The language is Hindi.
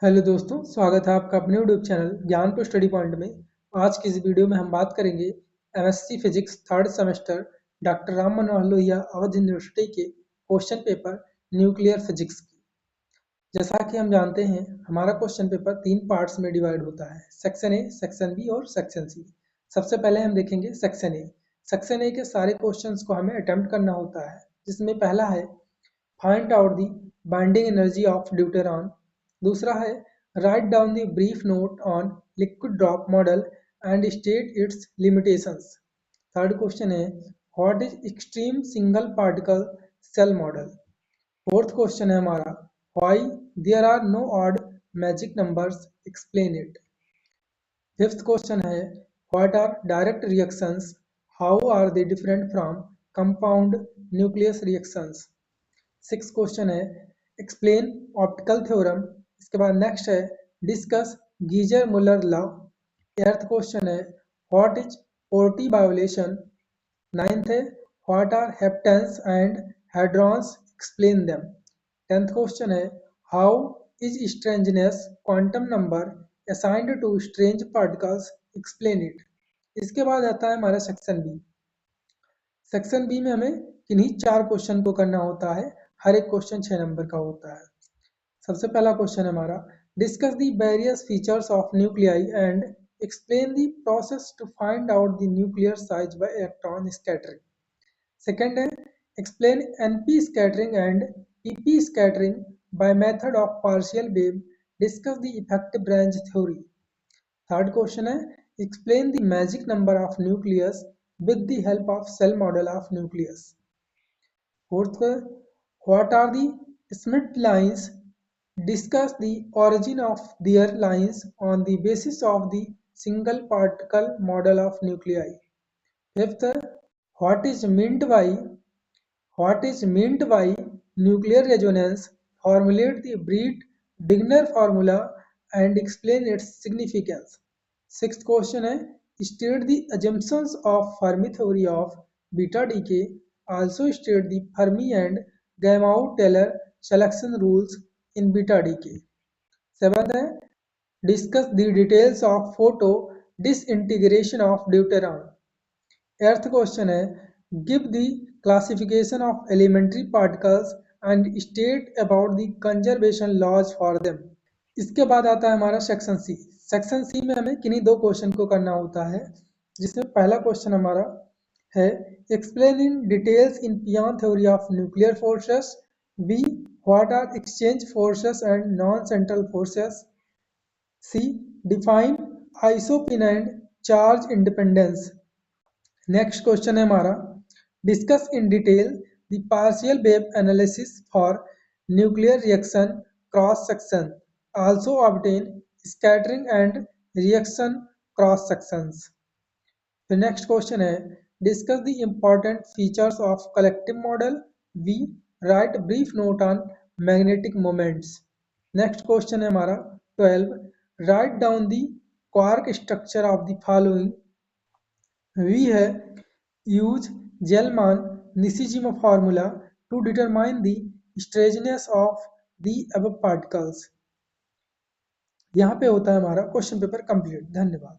हेलो दोस्तों, स्वागत है आपका अपने YouTube channel Gyan to study point में। आज की इस वीडियो में हम बात करेंगे MSc physics third semester doctor Ram Manohar Lohia Awadh university के क्वेश्चन पेपर न्यूक्लियर फिजिक्स की। जैसा कि हम जानते हैं, हमारा क्वेश्चन पेपर 3 पार्ट्स में डिवाइड होता है, सेक्शन ए, सेक्शन बी और सेक्शन सी। सबसे पहले हम देखेंगे सेक्शन ए। सेक्शन ए के सारे क्वेश्चंस को हमें अटेम्प्ट करना होता है, जिसमें पहला है find out the binding energy of deuteron. दूसरा है write down the brief note on liquid drop model and state its limitations. Third question है what is extreme single particle shell model. Fourth question है हमारा why there are no odd magic numbers, explain it. Fifth question है what are direct reactions, how are they different from compound nucleus reactions. Six question है एक्सप्लेन ऑप्टिकल थ्योरम। इसके बाद नेक्स्ट है discuss Geiger Muller law. Eighth question है what is parity violation. Ninth है what are leptons and hadrons, explain them. Tenth question है how is strangeness quantum number assigned to strange particles, explain it. इसके बाद आता है हमारा सेक्शन बी। सेक्शन बी में हमें किन्हीं 4 क्वेश्चन को करना होता है। हर एक क्वेश्चन 6 नंबर का होता है। सबसे पहला क्वेश्चन है हमारा discuss the various features of nuclei and explain the process to find out the nuclear size by electron scattering. Second है explain NP scattering and PP scattering by method of partial wave, discuss the effective branch theory. Third question है explain the magic number of nucleus with the help of cell model of nucleus. Fourth, what are the Schmidt lines? Discuss the origin of their lines on the basis of the single particle model of nuclei. Fifth, what is meant by nuclear resonance? Formulate the Breit-Wigner formula and explain its significance. Sixth question है state the assumptions of Fermi theory of beta decay, also state the Fermi and Gamow-Taylor selection rules in beta decay. Seventh है discuss the details of photo disintegration of deuteron. Eighth question है give the classification of elementary particles and state about the conservation laws for them. इसके बाद आता है हमारा सेक्शन सी। सेक्शन सी में हमें किन्हीं 2 क्वेश्चन को करना होता है, जिसमें पहला क्वेश्चन हमारा है explain in details in pion theory of nuclear forces. B what are exchange forces and non central forces. C define isospin and charge independence. Next question है हमारा discuss in detail the partial wave analysis for nuclear reaction cross section, also obtain scattering and reaction cross sections. The next question है discuss the important features of collective model. V write brief note on magnetic moments. Next question है हमारा 12 write down the quark structure of the following. V है use Gell-Mann-Nishijima formula to determine the strangeness of the above particles. यहाँ पे होता है हमारा क्वेश्चन पेपर कंप्लीट। धन्यवाद।